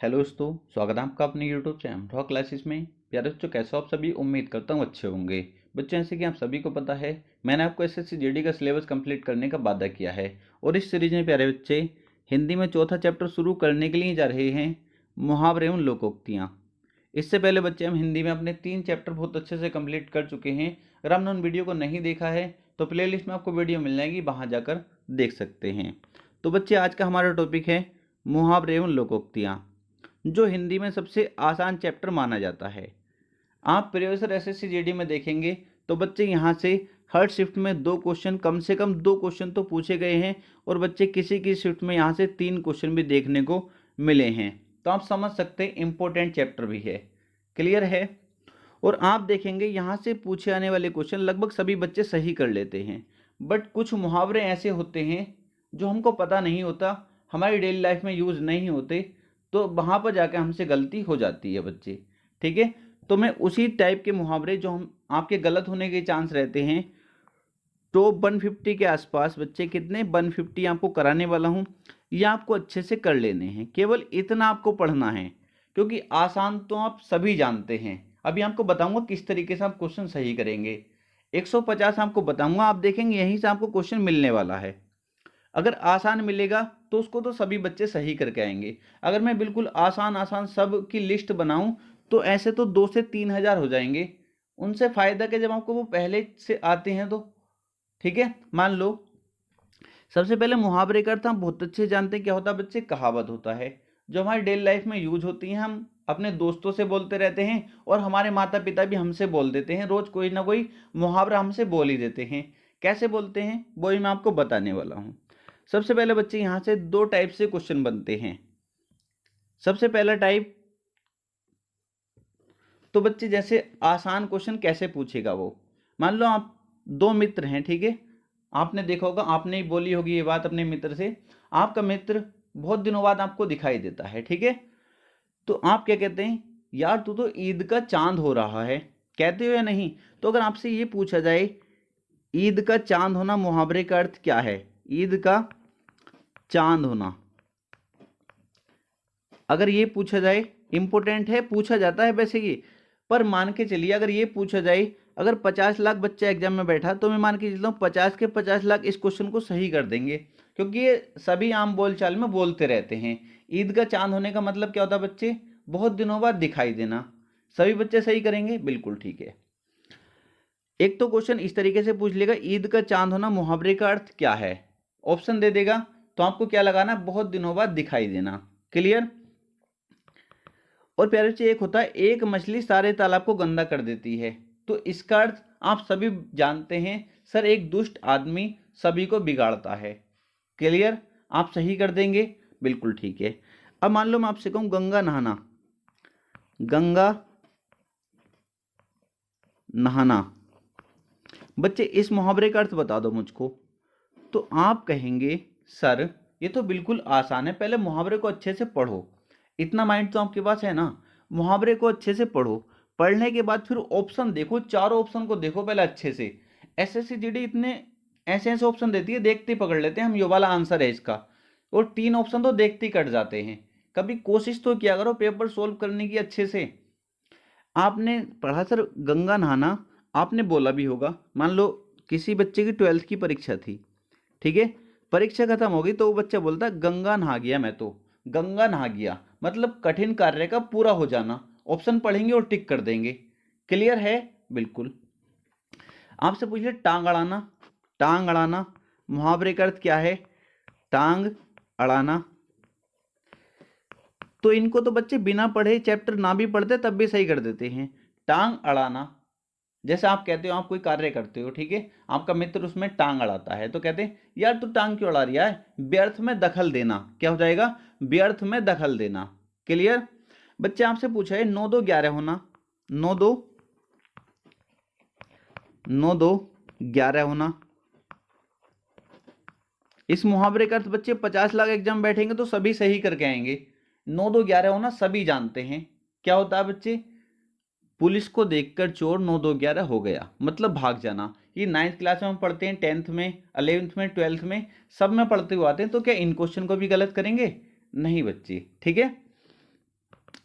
Hello दोस्तों, स्वागत है आपका अपने यूट्यूब चैनल रॉक क्लासेस में। प्यारे बच्चों, कैसे हो आप सभी? उम्मीद करता हूँ अच्छे होंगे। बच्चों, जैसे कि आप सभी को पता है, मैंने आपको एसएससी जीडी का सिलेबस कंप्लीट करने का वादा किया है और इस सीरीज में प्यारे बच्चे हिंदी में चौथा चैप्टर शुरू करने के लिए जा रहे हैं, मुहावरे एवं लोकोक्तियाँ। इससे पहले बच्चे हम हिंदी में अपने 3 चैप्टर बहुत अच्छे से कंप्लीट कर चुके हैं। अगर आपने उन वीडियो को नहीं देखा है तो प्लेलिस्ट में आपको वीडियो मिल जाएगी, वहाँ जाकर देख सकते हैं। तो बच्चे, आज का हमारा टॉपिक है मुहावरे एवं लोकोक्तियाँ, जो हिंदी में सबसे आसान चैप्टर माना जाता है। आप प्रीवियस एसएससी जीडी में देखेंगे तो बच्चे यहाँ से हर शिफ्ट में 2 क्वेश्चन, कम से कम 2 क्वेश्चन तो पूछे गए हैं और बच्चे किसी की शिफ्ट में यहाँ से 3 क्वेश्चन भी देखने को मिले हैं। तो आप समझ सकते हैं इम्पोर्टेंट चैप्टर भी है। क्लियर है? और आप देखेंगे यहाँ से पूछे आने वाले क्वेश्चन लगभग सभी बच्चे सही कर लेते हैं, बट कुछ मुहावरे ऐसे होते हैं जो हमको पता नहीं होता, हमारी डेली लाइफ में यूज़ नहीं होते, तो वहाँ पर जाकर हमसे गलती हो जाती है बच्चे। ठीक है, तो मैं उसी टाइप के मुहावरे जो हम आपके गलत होने के चांस रहते हैं, तो 150 के आसपास बच्चे, कितने 150 आपको कराने वाला हूँ। ये आपको अच्छे से कर लेने हैं, केवल इतना आपको पढ़ना है, क्योंकि आसान तो आप सभी जानते हैं। अभी आपको बताऊंगा किस तरीके से आप क्वेश्चन सही करेंगे। 150 आपको बताऊंगा, आप देखेंगे यहीं से आपको क्वेश्चन मिलने वाला है। अगर आसान मिलेगा तो उसको तो सभी बच्चे सही करके आएंगे। अगर मैं बिल्कुल आसान आसान सब की लिस्ट बनाऊं तो ऐसे तो 2 से 3 हज़ार हो जाएंगे। उनसे फायदा क्या, जब आपको वो पहले से आते हैं तो। ठीक है, मान लो सबसे पहले मुहावरे का अर्थ हम बहुत अच्छे जानते हैं। क्या होता है बच्चे? कहावत होता है, जो हमारी डेली लाइफ में यूज होती हैं। हम अपने दोस्तों से बोलते रहते हैं और हमारे माता पिता भी हमसे बोल देते हैं, रोज कोई ना कोई मुहावरा हमसे बोल ही देते हैं। कैसे बोलते हैं वो ही मैं आपको बताने वाला हूँ। सबसे पहले बच्चे यहाँ से 2 टाइप से क्वेश्चन बनते हैं। सबसे पहला टाइप, तो बच्चे जैसे आसान क्वेश्चन कैसे पूछेगा वो। मान लो आप 2 मित्र हैं, ठीक है। आपने देखा होगा, आपने ही बोली होगी ये बात अपने मित्र से। आपका मित्र बहुत दिनों बाद आपको दिखाई देता है, ठीक है। तो आप क्या कहते हैं? यार तू तो ईद का चांद हो रहा है। कहते हो या नहीं? तो अगर आपसे ये पूछा जाए ईद का चांद होना, मुहावरे का अर्थ क्या है? ईद का चांद होना, अगर ये पूछा जाए, इंपॉर्टेंट है, पूछा जाता है वैसे ये, पर मान के चलिए अगर ये पूछा जाए, अगर 50 लाख बच्चा एग्जाम में बैठा तो मैं मान के चलता हूँ 50 के 50 लाख इस क्वेश्चन को सही कर देंगे, क्योंकि ये सभी आम बोलचाल में बोलते रहते हैं। ईद का चांद होने का मतलब क्या होता है बच्चे? बहुत दिनों बाद दिखाई देना। सभी बच्चे सही करेंगे, बिल्कुल ठीक है। एक तो क्वेश्चन इस तरीके से पूछ लेगा, ईद का चांद होना मुहावरे का अर्थ क्या है। ऑप्शन दे देगा, तो आपको क्या लगाना? बहुत दिनों बाद दिखाई देना। क्लियर? और प्यारे बच्चे, एक होता है एक मछली सारे तालाब को गंदा कर देती है। तो इसका अर्थ आप सभी जानते हैं, सर एक दुष्ट आदमी सभी को बिगाड़ता है। क्लियर? आप सही कर देंगे, बिल्कुल ठीक है। अब मान लो मैं आपसे कहूं गंगा नहाना, गंगा नहाना, बच्चे इस मुहावरे का अर्थ बता दो मुझको। तो आप कहेंगे सर ये तो बिल्कुल आसान है, पहले मुहावरे को अच्छे से पढ़ो। इतना माइंड तो आपके पास है ना, मुहावरे को अच्छे से पढ़ो। पढ़ने के बाद फिर ऑप्शन देखो, चारों ऑप्शन को देखो पहले अच्छे से। एसएससी जीडी इतने ऐसे ऐसे ऑप्शन देती है, देखते ही पकड़ लेते हैं हम ये वाला आंसर है इसका, और 3 ऑप्शन तो देखते ही कट जाते हैं। कभी कोशिश तो किया करो पेपर सोल्व करने की अच्छे से। आपने पढ़ा सर गंगा नहाना, आपने बोला भी होगा। मान लो किसी बच्चे की 12th की परीक्षा थी, ठीक है। परीक्षा खत्म हो गई तो वो बच्चा बोलता गंगा नहा गया, मैं तो गंगा नहा गया, मतलब कठिन कार्य का पूरा हो जाना। ऑप्शन पढ़ेंगे और टिक कर देंगे। क्लियर है? बिल्कुल। आपसे पूछ ले टांग अड़ाना, टांग अड़ाना मुहावरे का अर्थ क्या है? टांग अड़ाना। तो इनको तो बच्चे बिना पढ़े, चैप्टर ना भी पढ़ते तब भी सही कर देते हैं। टांग अड़ाना, जैसे आप कहते हो आप कोई कार्य करते हो, ठीक है, आपका मित्र उसमें टांग अड़ाता है, तो कहते हैं यार तू टांग क्यों अड़ा रहा है? व्यर्थ में दखल देना। क्या हो जाएगा? व्यर्थ में दखल देना। क्लियर? बच्चे आपसे पूछा है 9 2 11 होना, 9 2 9 2 11 होना। इस मुहावरे का अर्थ बच्चे 50 लाख एग्जाम बैठेंगे तो सभी सही करके आएंगे। 9 2 11 होना सभी जानते हैं। क्या होता है बच्चे? पुलिस को देखकर चोर 9 2 11 हो गया, मतलब भाग जाना। ये 9th क्लास में हम पढ़ते हैं, 10th में, 11th में, 12th में, सब में पढ़ते हुए आते हैं। तो क्या इन क्वेश्चन को भी गलत करेंगे? नहीं बच्चे, ठीक है।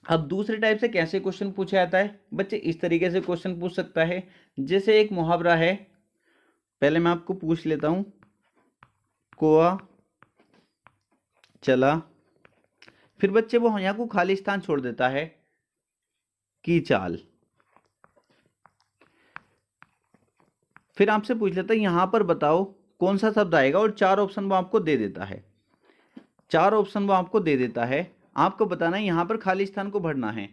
अब दूसरे टाइप से कैसे क्वेश्चन पूछा जाता है बच्चे, इस तरीके से क्वेश्चन पूछ सकता है। जैसे एक मुहावरा है, पहले मैं आपको पूछ लेता हूं, कोआ चला, फिर बच्चे वो यहाँ को खाली स्थान छोड़ देता है, की चाल। फिर आपसे पूछ लेता है यहां पर बताओ कौन सा शब्द आएगा, और 4 ऑप्शन वो आपको दे देता है। 4 ऑप्शन वो आपको दे देता है, आपको बताना है यहां पर खाली स्थान को भरना है।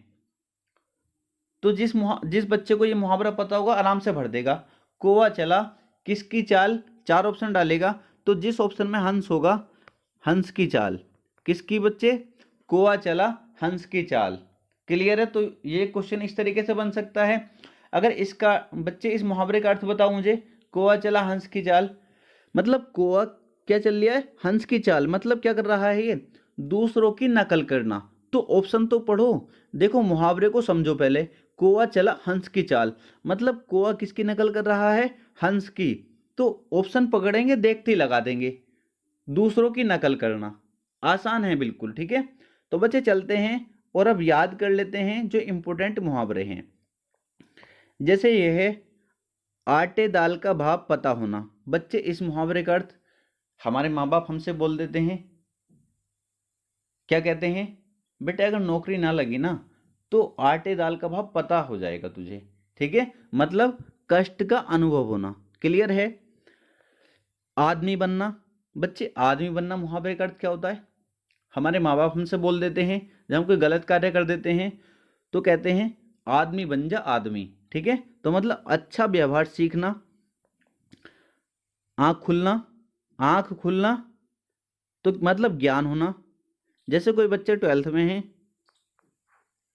तो जिस बच्चे को ये मुहावरा पता होगा आराम से भर देगा। कोवा चला, किसकी चाल, 4 ऑप्शन डालेगा, तो जिस ऑप्शन में हंस होगा, हंस की चाल। किसकी बच्चे, कोवा चला, हंस की चाल। क्लियर है? तो ये क्वेश्चन इस तरीके से बन सकता है। अगर इसका बच्चे इस मुहावरे का अर्थ बताओ मुझे, कोवा चला हंस की चाल, मतलब कोवा क्या चल रहा है, हंस की चाल, मतलब क्या कर रहा है ये, दूसरों की नकल करना। तो ऑप्शन तो पढ़ो, देखो मुहावरे को समझो पहले। कोवा चला हंस की चाल, मतलब कोवा किसकी नकल कर रहा है, हंस की। तो ऑप्शन पकड़ेंगे, देखते ही लगा देंगे, दूसरों की नकल करना। आसान है बिल्कुल, ठीक है। तो बच्चे चलते हैं और अब याद कर लेते हैं जो इंपॉर्टेंट मुहावरे हैं। जैसे ये है, आटे दाल का भाव पता होना। बच्चे इस मुहावरे का अर्थ हमारे माँ बाप हमसे बोल देते हैं, क्या कहते हैं, बेटा अगर नौकरी ना लगी ना तो आटे दाल का भाव पता हो जाएगा तुझे, ठीक है, मतलब कष्ट का अनुभव होना। क्लियर है? आदमी बनना, बच्चे आदमी बनना मुहावरे का अर्थ क्या होता है, हमारे माँ बाप हमसे बोल देते हैं जब हम कोई गलत कार्य कर देते हैं तो कहते हैं आदमी बन जा आदमी, ठीक है। तो मतलब अच्छा व्यवहार सीखना, आँख खुलना, आँख खुलना तो मतलब ज्ञान होना। जैसे कोई बच्चे 12th में हैं,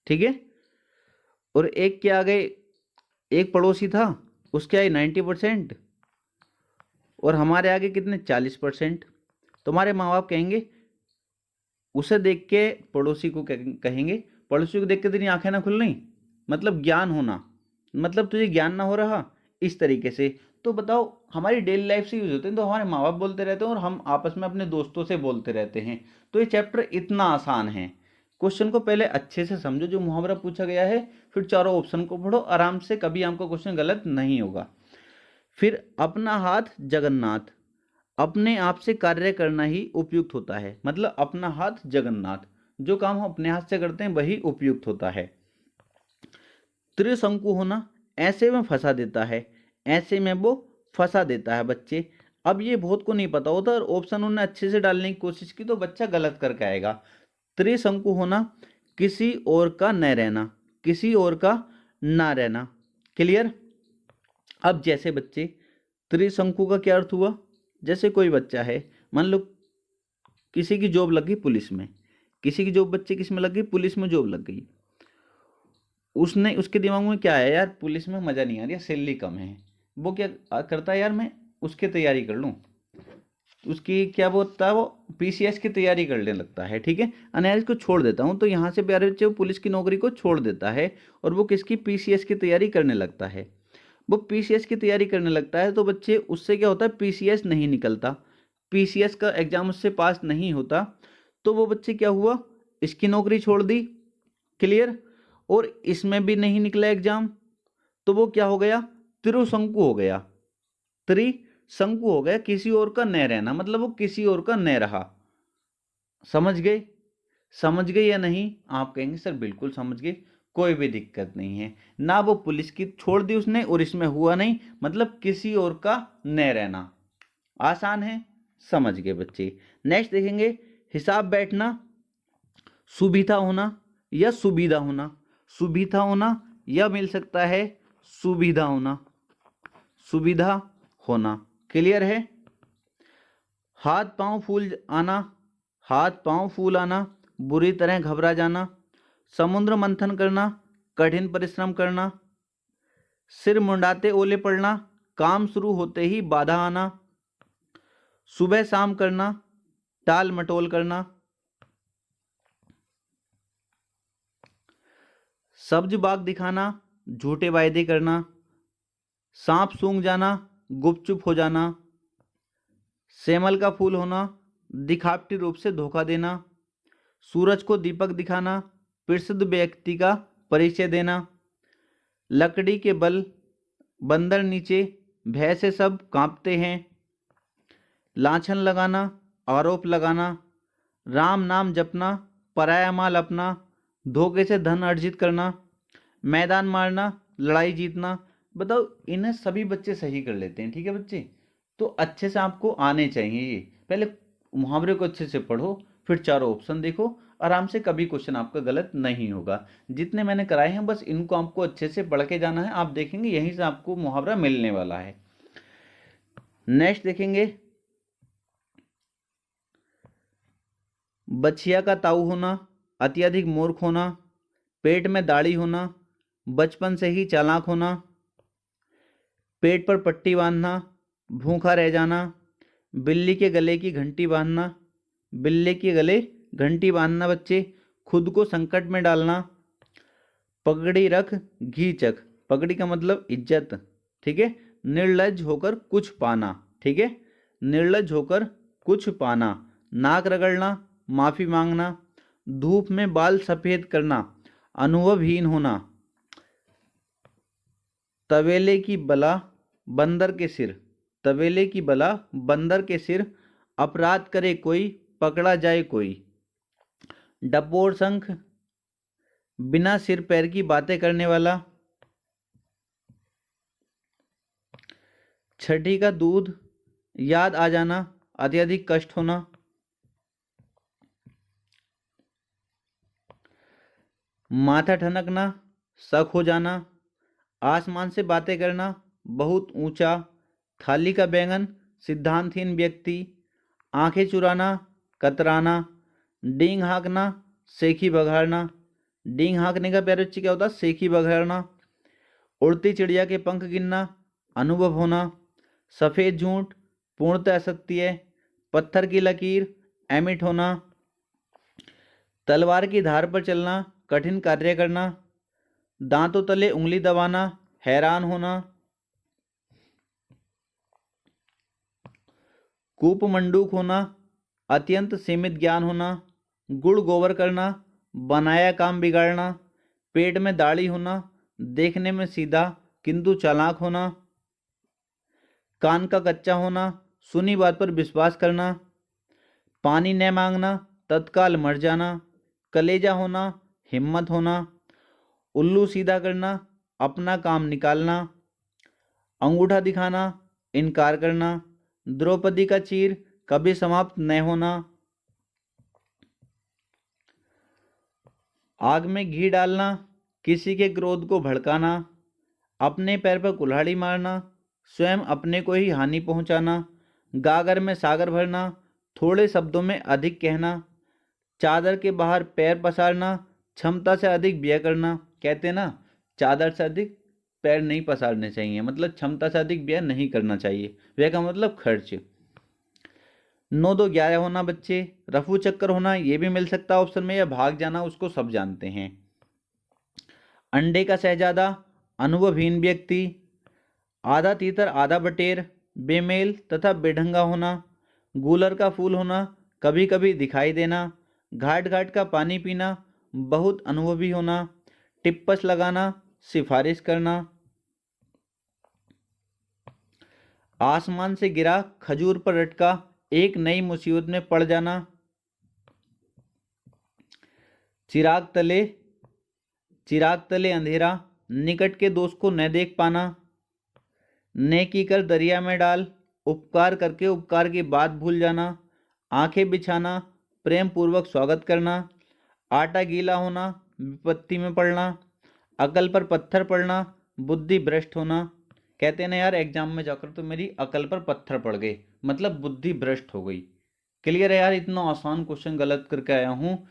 ठीक है, और एक के आ गए, एक पड़ोसी था उसके आए 90% और हमारे आगे कितने 40%। तुम्हारे माँ बाप कहेंगे, उसे देख के पड़ोसी को कहेंगे, पड़ोसी को देख के तेरी आंखें ना खुल रही, मतलब ज्ञान होना, मतलब तुझे ज्ञान ना हो रहा, इस तरीके से। तो बताओ हमारी डेली लाइफ से यूज होते हैं, तो हमारे माँ बाप बोलते रहते हैं और हम आपस में अपने दोस्तों से बोलते रहते हैं। तो ये चैप्टर इतना आसान है। क्वेश्चन को पहले अच्छे से समझो जो मुहावरा पूछा गया है, फिर चारों ऑप्शन को पढ़ो आराम से, कभी आपका क्वेश्चन गलत नहीं होगा। फिर अपना हाथ जगन्नाथ, अपने आप से कार्य करना ही उपयुक्त होता है, मतलब अपना हाथ जगन्नाथ, जो काम हम अपने हाथ से करते हैं वही उपयुक्त होता है। त्रिशंकु होना, ऐसे में फंसा देता है, ऐसे में वो फंसा देता है बच्चे। अब ये बहुत को नहीं पता होता और ऑप्शन उन्होंने अच्छे से डालने की कोशिश की तो बच्चा गलत करके आएगा। त्रिशंकु होना, किसी और का न रहना, किसी और का ना रहना। क्लियर? अब जैसे बच्चे त्रिशंकु का क्या अर्थ हुआ, जैसे कोई बच्चा है, मान लो किसी की जॉब लग गई पुलिस में, किसी की जॉब बच्चे किस में लग गई, पुलिस में जॉब लग गई। उसने उसके दिमाग में क्या आया, यार पुलिस में मज़ा नहीं आ रही, सैलरी कम है। वो क्या करता है, यार मैं उसकी तैयारी कर लूँ, उसकी क्या बोलता है, वो पीसीएस की तैयारी करने लगता है, ठीक है। अनायास को छोड़ देता हूँ, तो यहाँ से प्यारे बच्चे वो पुलिस की नौकरी को छोड़ देता है और वो किसकी, पीसीएस की तैयारी करने लगता है। वो पीसीएस की तैयारी करने लगता है तो बच्चे उससे क्या होता है, पीसीएस नहीं निकलता, पीसीएस का एग्जाम उससे पास नहीं होता। तो वो बच्चे क्या हुआ, इसकी नौकरी छोड़ दी। क्लियर? और इसमें भी नहीं निकला एग्जाम, तो वो क्या हो गया, त्रिशंकु हो गया। त्रिशंकु हो गया, किसी और का न रहना, मतलब वो किसी और का न रहा। समझ गए? समझ गए या नहीं? आप कहेंगे सर बिल्कुल समझ गए, कोई भी दिक्कत नहीं है ना, वो पुलिस की छोड़ दी उसने और इसमें हुआ नहीं, मतलब किसी और का न रहना। आसान है, समझ गए बच्चे। नेक्स्ट देखेंगे, हिसाब बैठना, सुविधा होना या सुविधा होना, सुविधा होना या मिल सकता है सुविधा होना, सुविधा होना। क्लियर है? हाथ पांव फूल आना, हाथ पांव फूल आना, बुरी तरह घबरा जाना, समुद्र मंथन करना, कठिन परिश्रम करना, सिर मुंडाते ओले पड़ना, काम शुरू होते ही बाधा आना, सुबह शाम करना, टाल मटोल करना, सब्ज बाग दिखाना, झूठे वायदे करना, सांप सूंघ जाना, गुपचुप हो जाना, सेमल का फूल होना, दिखावटी रूप से धोखा देना, सूरज को दीपक दिखाना, प्रसिद्ध व्यक्ति का परिचय देना। लकड़ी के बल बंदर नीचे, भय से सब कांपते हैं। लाछन लगाना, आरोप लगाना। राम नाम जपना, पराया माल अपना। धोखे से धन अर्जित करना। मैदान मारना, लड़ाई जीतना। बताओ, इन्हें सभी बच्चे सही कर लेते हैं। ठीक है बच्चे, तो अच्छे से आपको आने चाहिए ये। पहले मुहावरे को अच्छे से पढ़ो, फिर चारों ऑप्शन देखो, आराम से, कभी क्वेश्चन आपका गलत नहीं होगा। जितने मैंने कराए हैं बस इनको आपको अच्छे से पढ़ के जाना है, आप देखेंगे यहीं से आपको मुहावरा मिलने वाला है। नेक्स्ट देखेंगे, बछिया का ताऊ होना, अत्यधिक मूर्ख होना। पेट में दाढ़ी होना, बचपन से ही चालाक होना। पेट पर पट्टी बांधना, भूखा रह जाना। बिल्ली के गले की घंटी बांधना, बिल्ली के गले घंटी बांधना बच्चे। खुद को संकट में डालना। पगड़ी रख घी चख, पगड़ी का मतलब इज्जत। ठीक है। निर्लज होकर कुछ पाना। ठीक है, निर्लज होकर कुछ पाना। नाक रगड़ना, माफी मांगना। धूप में बाल सफेद करना, अनुभवहीन होना। तवेले की बला बंदर के सिर, तवेले की बला बंदर के सिर। अपराध करे कोई, पकड़ा जाए कोई। डपोर शंख, बिना सिर पैर की बातें करने वाला। छठी का दूध, याद आ जाना, अत्यधिक कष्ट होना। माथा ठनकना, शक हो जाना। आसमान से बातें करना, बहुत ऊंचा। थाली का बैंगन, सिद्धांतहीन व्यक्ति। आंखें चुराना, कतराना। डींग हाँकना, सेखी बघाड़ना। डींग हाँकने का प्यारे बच्चे क्या होता है? सेखी बघाड़ना। उड़ती चिड़िया के पंख गिनना, अनुभव होना। सफ़ेद झूठ, पूर्णतः असत्य। पत्थर की लकीर, एमिट होना। तलवार की धार पर चलना, कठिन कार्य करना। दांतों तले उंगली दबाना, हैरान होना। कूप मंडूक होना, अत्यंत सीमित ज्ञान होना। गुड़ गोबर करना, बनाया काम बिगाड़ना। पेट में दाढ़ी होना, देखने में सीधा किंतु चालाक होना। कान का कच्चा होना, सुनी बात पर विश्वास करना। पानी न मांगना, तत्काल मर जाना। कलेजा होना, हिम्मत होना। उल्लू सीधा करना, अपना काम निकालना। अंगूठा दिखाना, इनकार करना। द्रौपदी का चीर, कभी समाप्त न होना। आग में घी डालना, किसी के क्रोध को भड़काना। अपने पैर पर कुल्हाड़ी मारना, स्वयं अपने को ही हानि पहुंचाना। गागर में सागर भरना, थोड़े शब्दों में अधिक कहना। चादर के बाहर पैर पसारना, क्षमता से अधिक व्यय करना। कहते हैं ना, चादर से अधिक पैर नहीं पसारने चाहिए, मतलब क्षमता से अधिक व्यय नहीं करना चाहिए। व्यय का मतलब खर्च। 9 2 11 होना बच्चे। रफू चक्कर होना, ये भी मिल सकता है ऑप्शन में, या भाग जाना, उसको सब जानते हैं। अंडे का शहजादा, अनुभवहीन व्यक्ति। आधा तीतर आधा बटेर, बेमेल तथा बेढंगा होना। गूलर का फूल होना, कभी कभी दिखाई देना। घाट घाट का पानी पीना, बहुत अनुभवी होना। टिप्पस लगाना, सिफारिश करना। आसमान से गिरा खजूर पर लटका, एक नई मुसीबत में पड़ जाना। चिराग तले, चिराग तले अंधेरा, निकट के दोस्त को न देख पाना। नेकी कर दरिया में डाल, उपकार करके उपकार की बात भूल जाना। आंखें बिछाना, प्रेम पूर्वक स्वागत करना। आटा गीला होना, विपत्ति में पड़ना। अकल पर पत्थर पड़ना, बुद्धि भ्रष्ट होना। कहते हैं ना यार, एग्जाम में जाकर तो मेरी अकल पर पत्थर पड़ गए, मतलब बुद्धि भ्रष्ट हो गई। क्लियर है यार, इतना आसान क्वेश्चन गलत करके आया हूँ,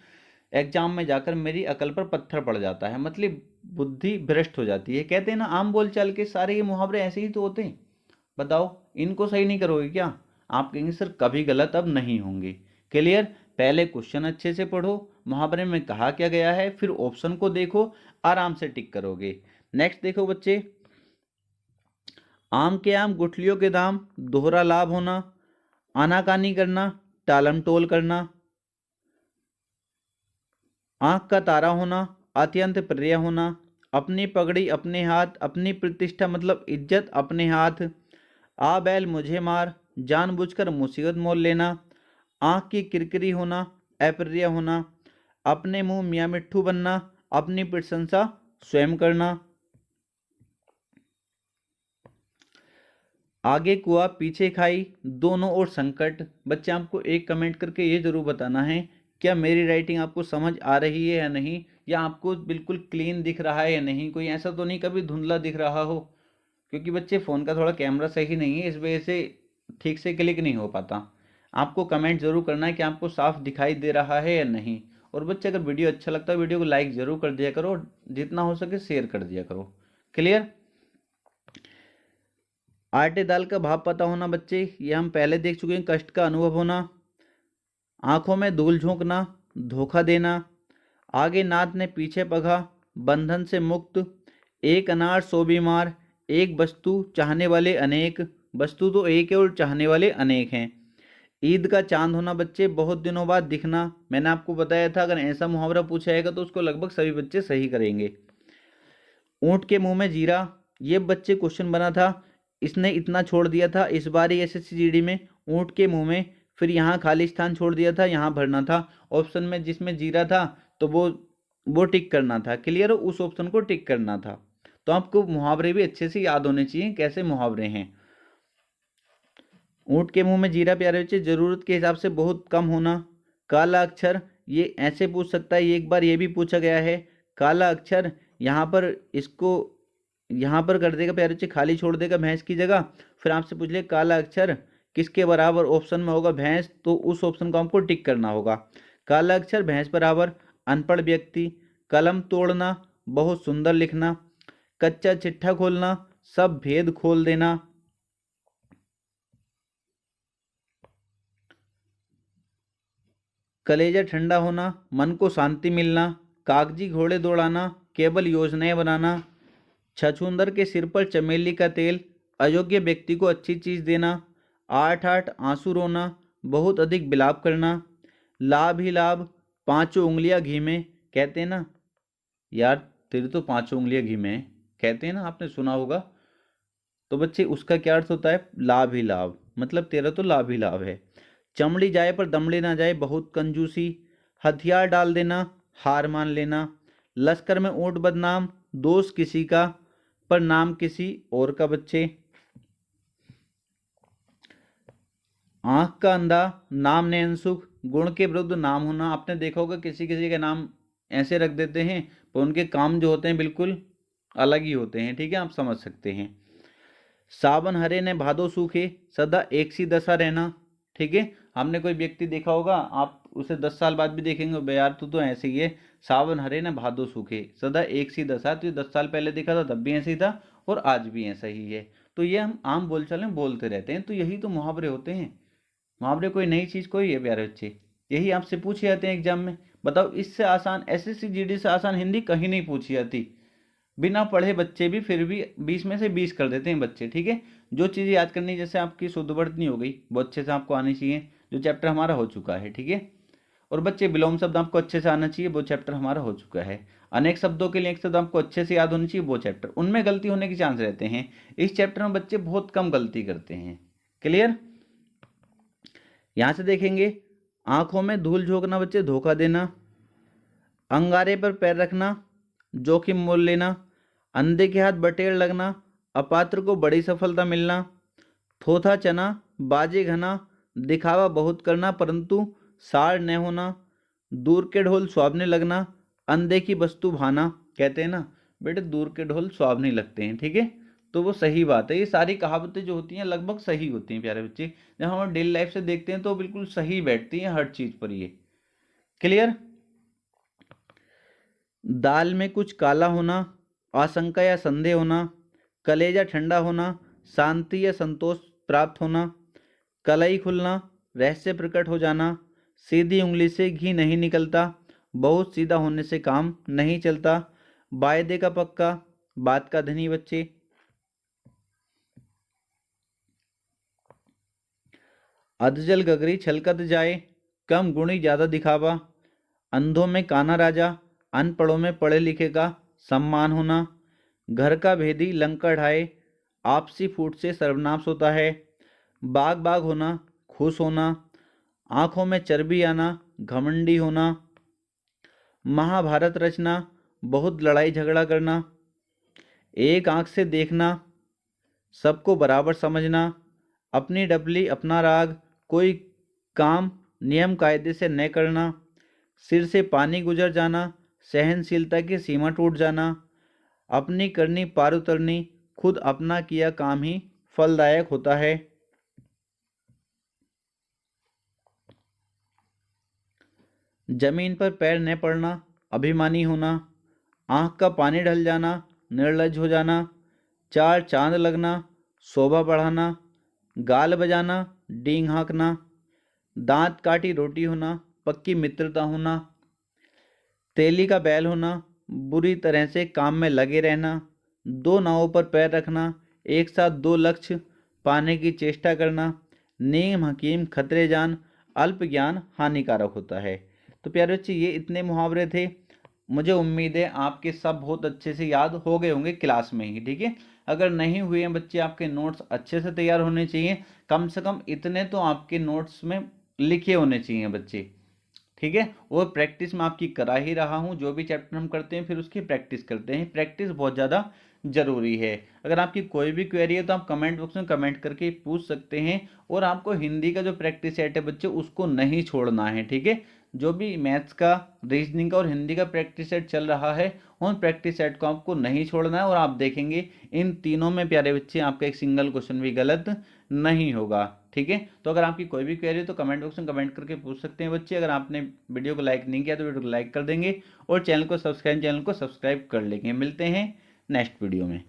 एग्जाम में जाकर मेरी अकल पर पत्थर पड़ जाता है, मतलब बुद्धि भ्रष्ट हो जाती है। कहते हैं ना, आम बोल चाल के सारे ये मुहावरे ऐसे ही तो होते हैं। बताओ, इनको सही नहीं करोगे क्या? आप कहेंगे सर कभी गलत अब नहीं होंगे। क्लियर? पहले क्वेश्चन अच्छे से पढ़ो, मुहावरे में कहा क्या गया है, फिर ऑप्शन को देखो, आराम से टिक करोगे। नेक्स्ट देखो बच्चे, आम के आम गुठलियों के दाम, दोहरा लाभ होना। आनाकानी करना, टालम टोल करना। आंख का तारा होना, अत्यंत प्रिय होना, अपनी पगड़ी अपने हाथ, अपनी प्रतिष्ठा मतलब इज्जत अपने हाथ, आ बैल मुझे मार, जानबूझकर मुसीबत मोल लेना, आंख की किरकिरी होना, अप्रिय होना, अपने मुंह मियाँ मिट्ठू बनना, अपनी प्रशंसा स्वयं करना, आगे कुआ पीछे खाई, दोनों ओर संकट। बच्चे आपको एक कमेंट करके ये जरूर बताना है क्या मेरी राइटिंग आपको समझ आ रही है या नहीं, या आपको बिल्कुल क्लीन दिख रहा है या नहीं, कोई ऐसा तो नहीं कभी धुंधला दिख रहा हो, क्योंकि बच्चे फ़ोन का थोड़ा कैमरा सही नहीं है, इस वजह से ठीक से क्लिक नहीं हो पाता। आपको कमेंट ज़रूर करना है कि आपको साफ दिखाई दे रहा है या नहीं। और बच्चे अगर वीडियो अच्छा लगता है वीडियो को लाइक ज़रूर कर दिया करो, जितना हो सके शेयर कर दिया करो। क्लियर। आटे दाल का भाव पता होना बच्चे, ये हम पहले देख चुके हैं। कष्ट का अनुभव होना, आंखों में धूल झोंकना, धोखा देना, आगे नाथ ने पीछे पगा, बंधन से मुक्त, एक अनार सौ बीमार, एक वस्तु चाहने वाले अनेक, वस्तु तो एक है और चाहने वाले अनेक हैं। ईद का चांद होना बच्चे, बहुत दिनों बाद दिखना। मैंने आपको बताया था अगर ऐसा मुहावरा पूछा जाएगा तो उसको लगभग सभी बच्चे सही करेंगे। ऊंट के मुंह में जीरा, ये बच्चे क्वेश्चन बना था, इसने इतना छोड़ दिया था इस बार ही एसएससी जीडी में, ऊंट के मुंह में, फिर यहाँ खाली स्थान छोड़ दिया था, यहाँ भरना था ऑप्शन में जिसमें जीरा था, तो वो टिक करना था। क्लियर हो, उस ऑप्शन को टिक करना था। तो आपको मुहावरे भी अच्छे से याद होने चाहिए कैसे मुहावरे हैं। ऊंट के मुंह में जीरा प्यारे बच्चे, जरूरत के हिसाब से बहुत कम होना। काला अक्षर, ये ऐसे पूछ सकता है, ये एक बार ये भी पूछा गया है। काला अक्षर यहाँ पर इसको यहाँ पर कर देगा प्यारे बच्चे, खाली छोड़ देगा भैंस की जगह, फिर आपसे पूछ ले काला अक्षर किसके बराबर ऑप्शन में होगा भैंस, तो उस ऑप्शन को हमको टिक करना होगा। काला अक्षर भैंस बराबर अनपढ़ व्यक्ति, कलम तोड़ना, बहुत सुंदर लिखना, कच्चा चिट्ठा खोलना, सब भेद खोल देना, कलेजा ठंडा होना, मन को शांति मिलना, कागजी घोड़े दौड़ाना, केवल योजनाएं बनाना, छछूंदर के सिर पर चमेली का तेल, अयोग्य व्यक्ति को अच्छी चीज देना, आठ आठ आंसू रोना, बहुत अधिक विलाप करना, लाभ ही लाभ, पांचों उंगलियां घी में। कहते हैं ना यार तेरी तो पांचों उंगलियां घी में है, कहते हैं ना, आपने सुना होगा। तो बच्चे उसका क्या अर्थ होता है, लाभ ही लाभ, मतलब तेरा तो लाभ ही लाभ है। चमड़ी जाए पर दमड़ी ना जाए, बहुत कंजूसी, हथियार डाल देना, हार मान लेना, लश्कर में ऊंट बदनाम, दोष किसी का पर नाम किसी और का बच्चे, आंख का अंधा, नाम ने अनसुख, गुण के विरुद्ध नाम होना। आपने देखा होगा किसी किसी के नाम ऐसे रख देते हैं पर उनके काम जो होते हैं बिल्कुल अलग ही होते हैं, ठीक है, आप समझ सकते हैं। सावन हरे ने भादो सूखे, सदा एक सी दशा रहना, ठीक है। हमने कोई व्यक्ति देखा होगा, आप उसे 10 साल बाद भी देखेंगे, बे यार तू तो ऐसे ही है, सावन हरे ने भादो सूखे, सदा एक सी दशा, तो ये 10 साल पहले देखा था तब भी ऐसे ही था और आज भी ऐसा ही है। तो ये हम आम बोलचाल में बोलते रहते हैं, तो यही तो मुहावरे होते हैं। मुहावरे कोई नई चीज़ कोई है प्यारे बच्चे, यही आपसे पूछे जाते हैं एग्जाम में। बताओ इससे आसान एसएससी जीडी से आसान हिंदी कहीं नहीं पूछी जाती। बिना पढ़े बच्चे भी फिर भी 20 में से 20 कर देते हैं बच्चे, ठीक है। जो चीज़ें याद करनी, जैसे आपकी शुद्ध वर्तनी हो गई, वो अच्छे से आपको आनी चाहिए, जो चैप्टर हमारा हो चुका है, ठीक है। और बच्चे विलोम शब्द आपको अच्छे से आना चाहिए, वो चैप्टर हमारा हो चुका है। अनेक शब्दों के लिए एक शब्द आपको अच्छे से याद होनी चाहिए, वो चैप्टर, उनमें गलती होने के चांस रहते हैं। इस चैप्टर में बच्चे बहुत कम गलती करते हैं। क्लियर। यहाँ से देखेंगे, आंखों में धूल झोंकना बच्चे, धोखा देना, अंगारे पर पैर रखना, जोखिम मोल लेना, अंधे के हाथ बटेर लगना, अपात्र को बड़ी सफलता मिलना, थोथा चना, बाजे घना, दिखावा बहुत करना परंतु सार न होना, दूर के ढोल सुहावने लगना, अंधे की वस्तु भाना। कहते हैं ना बेटे दूर के ढोल सुहावने लगते हैं, ठीक है। तो वो सही बात है, ये सारी कहावतें जो होती हैं लगभग सही होती हैं प्यारे बच्चे, जब हम डेली लाइफ से देखते हैं तो बिल्कुल सही बैठती हैं हर चीज़ पर ये। क्लियर। दाल में कुछ काला होना, आशंका या संदेह होना, कलेजा ठंडा होना, शांति या संतोष प्राप्त होना, कलाई खुलना, रहस्य प्रकट हो जाना, सीधी उंगली से घी नहीं निकलता, बहुत सीधा होने से काम नहीं चलता, वायदे का पक्का, बात का धनी बच्चे, अधजल गगरी छलकत जाए, कम गुणी ज्यादा दिखावा, अंधों में काना राजा, अनपढ़ों में पढ़े लिखे का सम्मान होना, घर का भेदी लंका ढाए, आपसी फूट से सर्वनाश होता है, बाग बाग होना, खुश होना, आंखों में चर्बी आना, घमंडी होना, महाभारत रचना, बहुत लड़ाई झगड़ा करना, एक आंख से देखना, सबको बराबर समझना, अपनी डबली अपना राग, कोई काम नियम कायदे से न करना, सिर से पानी गुजर जाना, सहनशीलता की सीमा टूट जाना, अपनी करनी पार उतरनी, खुद अपना किया काम ही फलदायक होता है। जमीन पर पैर न पड़ना, अभिमानी होना, आंख का पानी ढल जाना, निर्लज हो जाना, चार चांद लगना, शोभा बढ़ाना, गाल बजाना, डींग हाँकना, दांत काटी रोटी होना, पक्की मित्रता होना, तेली का बैल होना, बुरी तरह से काम में लगे रहना, दो नावों पर पैर रखना, एक साथ दो लक्ष्य पाने की चेष्टा करना, नेम हकीम खतरे जान, अल्प ज्ञान हानिकारक होता है। तो प्यारे बच्चे ये इतने मुहावरे थे। मुझे उम्मीद है आपके सब बहुत अच्छे से याद हो गए होंगे क्लास में ही, ठीक है। अगर नहीं हुए हैं बच्चे, आपके नोट्स अच्छे से तैयार होने चाहिए, कम से कम इतने तो आपके नोट्स में लिखे होने चाहिए बच्चे, ठीक है। और प्रैक्टिस में आपकी करा ही रहा हूँ, जो भी चैप्टर हम करते हैं फिर उसकी प्रैक्टिस करते हैं, प्रैक्टिस बहुत ज़्यादा जरूरी है। अगर आपकी कोई भी क्वेरी है तो आप कमेंट बॉक्स में कमेंट करके पूछ सकते हैं। और आपको हिंदी का जो प्रैक्टिस सेट है बच्चे उसको नहीं छोड़ना है, ठीक है। जो भी मैथ्स का, रीजनिंग का और हिंदी का प्रैक्टिस सेट चल रहा है उन प्रैक्टिस सेट को आपको नहीं छोड़ना है। और आप देखेंगे इन तीनों में प्यारे बच्चे आपका एक सिंगल क्वेश्चन भी गलत नहीं होगा, ठीक है। तो अगर आपकी कोई भी क्वेरी हो तो कमेंट बॉक्स में कमेंट करके पूछ सकते हैं बच्चे। अगर आपने वीडियो को लाइक नहीं किया तो वीडियो को लाइक कर देंगे और चैनल को सब्सक्राइब कर लेंगे। मिलते हैं नेक्स्ट वीडियो में।